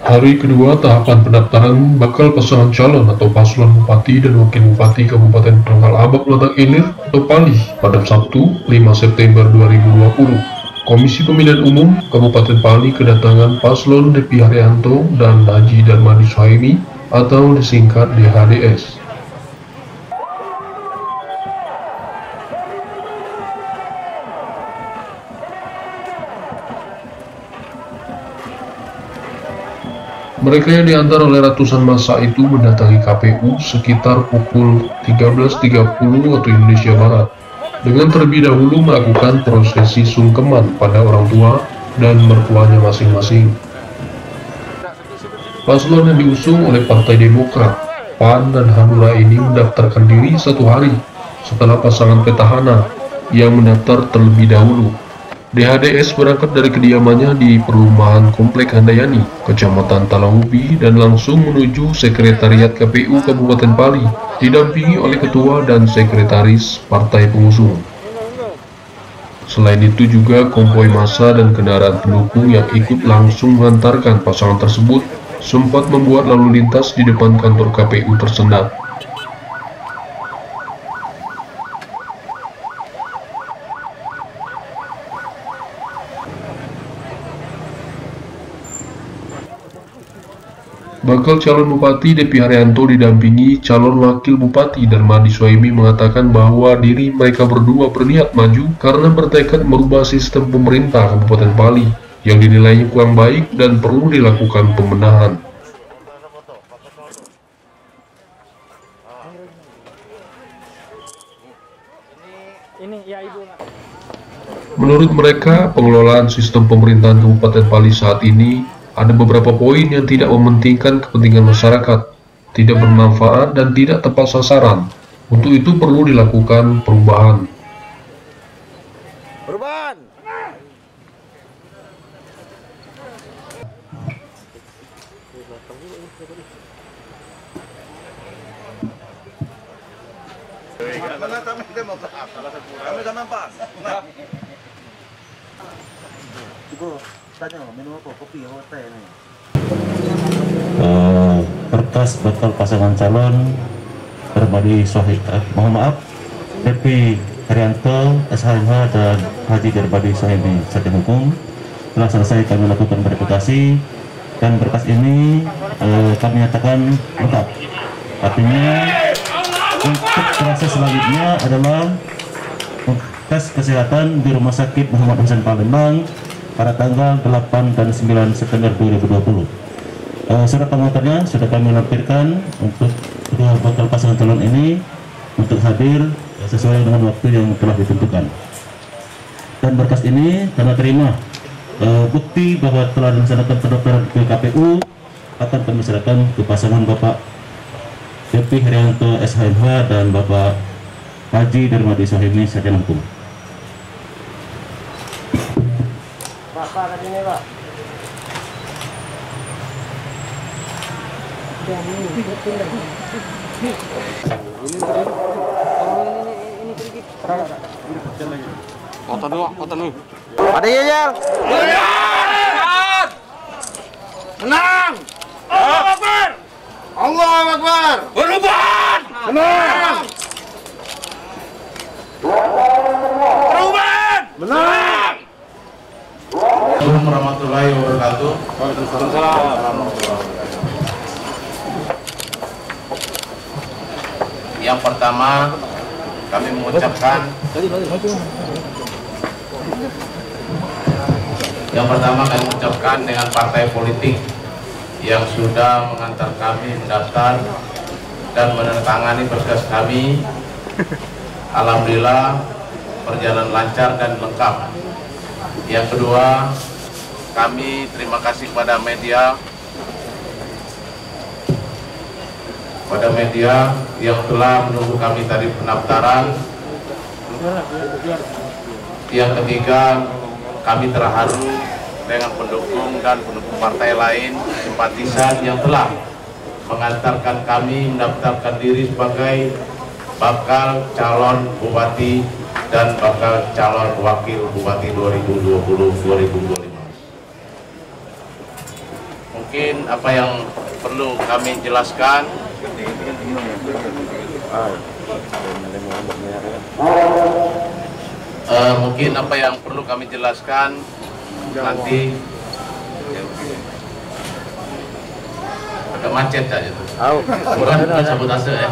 Hari kedua tahapan pendaftaran bakal pasangan calon atau paslon Bupati dan Wakil Bupati Kabupaten Pangkal Abak Letak Ilir atau PALI pada Sabtu 5 September 2020. Komisi Pemilihan Umum Kabupaten PALI kedatangan paslon Depi Haryanto dan Haji Darmadi Suhaimi atau disingkat DHDS. Mereka yang diantar oleh ratusan massa itu mendatangi KPU sekitar pukul 13.30 waktu Indonesia Barat, dengan terlebih dahulu melakukan prosesi sungkeman pada orang tua dan mertuanya masing-masing. Paslon yang diusung oleh Partai Demokrat, PAN, dan Hanura ini mendaftarkan diri satu hari setelah pasangan petahana yang mendaftar terlebih dahulu. DHDS berangkat dari kediamannya di perumahan Komplek Handayani, Kecamatan Talangupi, dan langsung menuju Sekretariat KPU Kabupaten PALI, didampingi oleh Ketua dan Sekretaris Partai Pengusung. Selain itu juga konvoi massa dan kendaraan pendukung yang ikut langsung mengantarkan pasangan tersebut sempat membuat lalu lintas di depan kantor KPU tersendat. Bakal calon Bupati Depi Haryanto didampingi calon Wakil Bupati Darmadi Suhaimi mengatakan bahwa diri mereka berdua berniat maju karena bertekad merubah sistem pemerintah Kabupaten PALI yang dinilainya kurang baik dan perlu dilakukan pembenahan. Menurut mereka, pengelolaan sistem pemerintahan Kabupaten PALI saat ini ada beberapa poin yang tidak mementingkan kepentingan masyarakat, tidak bermanfaat, dan tidak tepat sasaran. Untuk itu perlu dilakukan perubahan. Berkas bakal pasangan calon Darmadi Suhaimi, Depi Haryanto SHMH dan Haji Darmadi Suhaimi Sarjana Hukum telah selesai kami lakukan verifikasi, dan berkas ini kami nyatakan lengkap. Artinya untuk proses selanjutnya adalah tes kesehatan di Rumah Sakit Muhammad Hasan Palembang pada tanggal 8 dan 9 September 2020. Surat pengantarnya sudah kami lampirkan untuk kedua bakal pasangan calon ini untuk hadir sesuai dengan waktu yang telah ditentukan. Dan berkas ini karena terima bukti bahwa telah dilaksanakan pendaftaran ke KPU akan kami serahkan ke pasangan Bapak Depi Haryanto SHMH dan Bapak Haji Darmadi Suhaimi Sarjana Hukum. Pak, ini Pak. Ada yel. Menang. Allahu Akbar. Allahu Akbar. Perubahan. Menang. Perubahan. Menang. Assalamualaikum warahmatullahi wabarakatuh. Waalaikumsalam. Yang pertama, kami mengucapkan dengan partai politik yang sudah mengantar kami mendaftar dan menandatangani berkas kami. Alhamdulillah berjalan lancar dan lengkap. Yang kedua, kami terima kasih kepada media yang telah menunggu kami tadi pendaftaran. Yang ketiga, kami terharu dengan pendukung dan pendukung partai lain, simpatisan yang telah mengantarkan kami mendaftarkan diri sebagai bakal calon Bupati dan bakal calon wakil bupati 2020-2025. Mungkin apa yang perlu kami jelaskan nanti ada macet aja tuh. Bukan sabotase ya.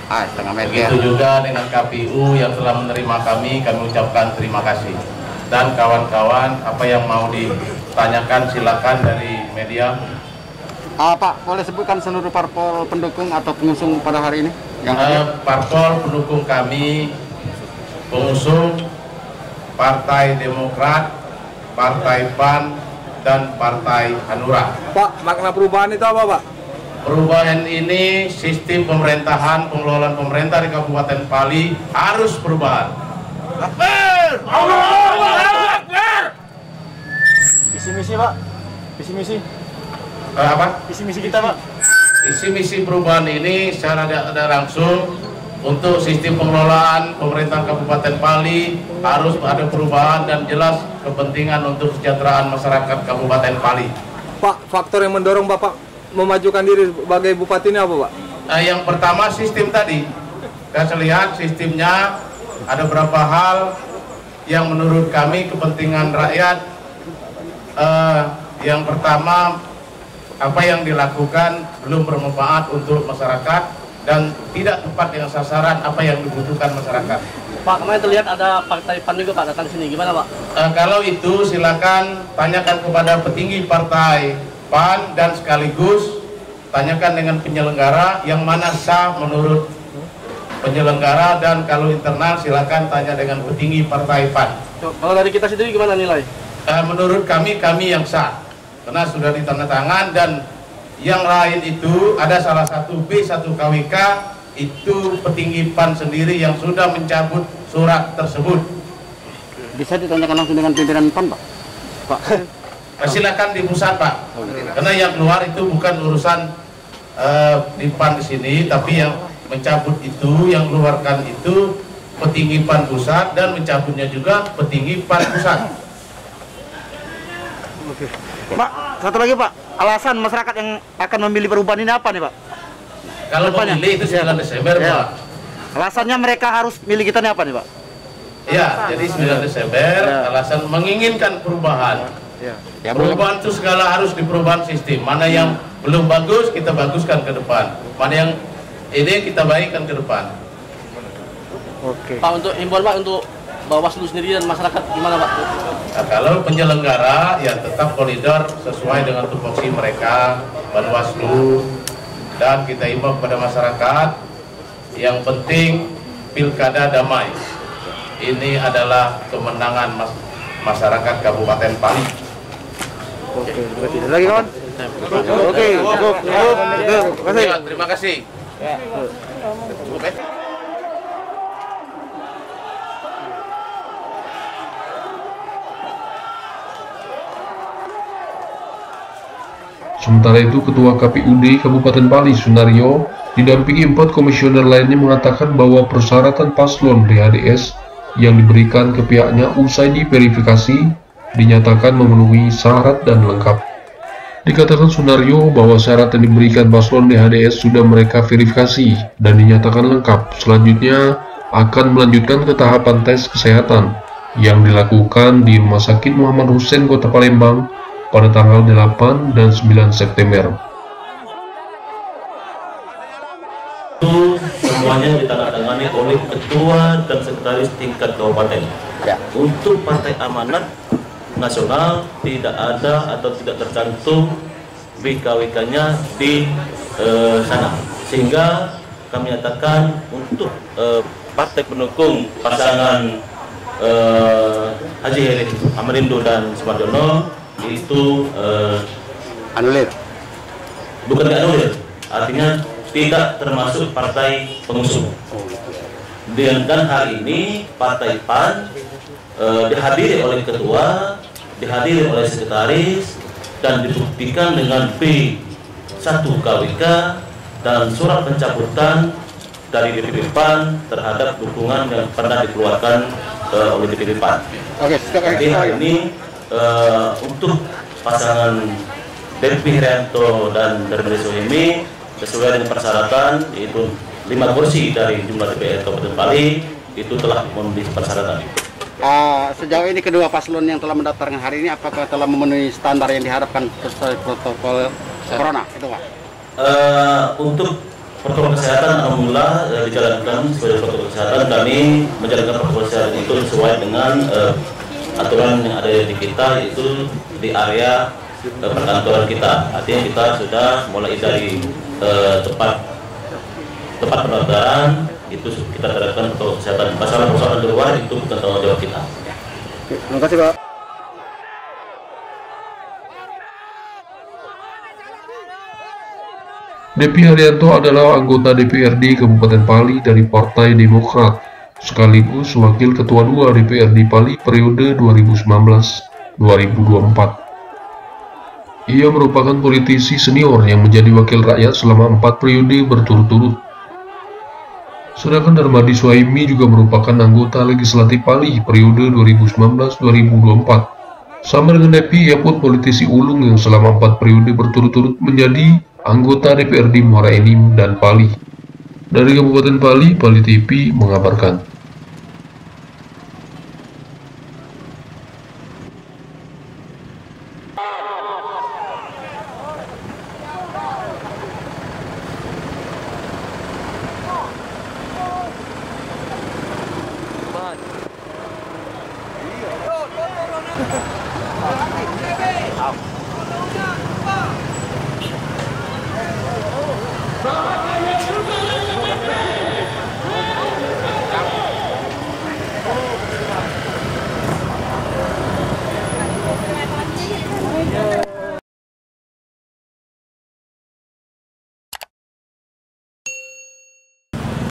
Setengah meter. Itu juga dengan KPU yang telah menerima kami ucapkan terima kasih. Dan kawan-kawan, apa yang mau ditanyakan silakan dari media. Pak, boleh sebutkan seluruh parpol pendukung atau pengusung pada hari ini? Parpol pendukung kami, pengusung Partai Demokrat, Partai PAN, dan Partai Hanura. Pak, makna perubahan itu apa, Pak? Perubahan ini sistem pemerintahan, pengelolaan pemerintah di Kabupaten Pali harus perubahan. Akbar! Allahu Akbar! Visi misi, Pak. Visi misi. Apa? Visi misi kita, Pak. Visi misi perubahan ini secara tidak langsung untuk sistem pengelolaan pemerintahan Kabupaten Pali harus ada perubahan dan jelas kepentingan untuk kesejahteraan masyarakat Kabupaten Pali. Pak, faktor yang mendorong Bapak memajukan diri sebagai bupati ini apa, Pak? Yang pertama sistem tadi. Saya lihat sistemnya ada beberapa hal yang menurut kami kepentingan rakyat. Yang pertama, apa yang dilakukan belum bermanfaat untuk masyarakat dan tidak tepat dengan sasaran apa yang dibutuhkan masyarakat. Pak, kemarin terlihat ada partai PAN juga Pak datang sini, gimana Pak? Kalau itu silakan tanyakan kepada petinggi partai PAN dan sekaligus tanyakan dengan penyelenggara yang mana sah menurut penyelenggara, dan kalau internal silakan tanya dengan petinggi partai PAN. Kalau dari kita sendiri gimana nilai? Menurut kami yang sah karena sudah ditandatangan, dan yang lain itu ada salah satu B1 KWK itu petinggi PAN sendiri yang sudah mencabut surat tersebut. Bisa ditanyakan langsung dengan pimpinan PAN, Pak? Silakan di pusat, Pak. Karena yang keluar itu bukan urusan di PAN di sini, tapi yang mencabut itu, yang keluarkan itu petinggi PAN pusat, dan mencabutnya juga petinggi PAN pusat. Pak, satu lagi, Pak. Alasan masyarakat yang akan memilih perubahan ini apa nih, Pak? Kalau memilih itu 9 Desember, Pak. Alasannya mereka harus milih kita nih apa nih, Pak? Ya, jadi 9 Desember alasan menginginkan perubahan. Perubahan itu segala harus di perubahan sistem. Mana yang belum bagus kita baguskan ke depan. Mana yang ini kita baikkan ke depan. Oke. Pak, untuk himbauan Pak untuk Bawaslu sendiri dan masyarakat gimana Pak? Nah, kalau penyelenggara ya tetap koridor sesuai dengan tupoksi mereka, Bawaslu, dan kita himbau kepada masyarakat yang penting pilkada damai. Ini adalah kemenangan masyarakat Kabupaten Pali. Oke, terima lagi kawan. Oke, cukup. Terima kasih. Cukup, Sementara itu, Ketua KPUD Kabupaten Pali, Sunaryo, didampingi 4 komisioner lainnya mengatakan bahwa persyaratan paslon DHDS yang diberikan ke pihaknya usai diverifikasi dinyatakan memenuhi syarat dan lengkap. Dikatakan Sunaryo bahwa syarat yang diberikan paslon DHDS sudah mereka verifikasi dan dinyatakan lengkap. Selanjutnya akan melanjutkan ke tahapan tes kesehatan yang dilakukan di Rumah Sakit Muhammad Hussein Kota Palembang pada tanggal 8 dan 9 September. Itu semuanya ditandatangani oleh ketua dan sekretaris tingkat kabupaten. Untuk Partai Amanat Nasional tidak ada atau tidak tercantum BKWK-nya di sana, sehingga kami nyatakan untuk partai pendukung pasangan Haji Heri Amarindo dan Sumarjono itu Anulir. bukan anulir, artinya tidak termasuk partai pengusung. Dan hari ini partai PAN dihadiri oleh ketua, dihadiri oleh sekretaris, dan dibuktikan dengan B1 KWK dan surat pencabutan dari DPP PAN terhadap dukungan yang pernah dikeluarkan oleh DPP PAN. Jadi hari ini untuk pasangan Depi Herianto dan Darmadi Suhaimi sesuai dengan persyaratan, yaitu 5 kursi dari jumlah DPR Kabupaten Pali itu telah memenuhi persyaratan. Sejauh ini kedua paslon yang telah mendaftarkan hari ini apakah telah memenuhi standar yang diharapkan sesuai protokol corona itu Pak? Untuk protokol kesehatan alhamdulillah dijalankan sesuai protokol kesehatan. Kami menjalankan protokol kesehatan itu sesuai dengan aturan yang ada di kita, yaitu di area perkantoran kita. Artinya kita sudah mulai dari tempat pendaftaran itu kita terapkan protokol kesehatan. Masalah persoalan di luar itu bukan tanggung jawab kita. Terima kasih Pak. Depi Herianto adalah anggota DPRD Kabupaten Pali dari Partai Demokrat, sekaligus Wakil Ketua 2 DPRD Pali periode 2019-2024. Ia merupakan politisi senior yang menjadi wakil rakyat selama 4 periode berturut-turut. Sedangkan Darmadi Suhaimi juga merupakan anggota legislatif Pali periode 2019-2024. Sama dengan Depi, ia pun politisi ulung yang selama 4 periode berturut-turut menjadi anggota DPRD Muara Enim dan Pali. Dari Kabupaten Pali, Pali TV mengabarkan. Iya.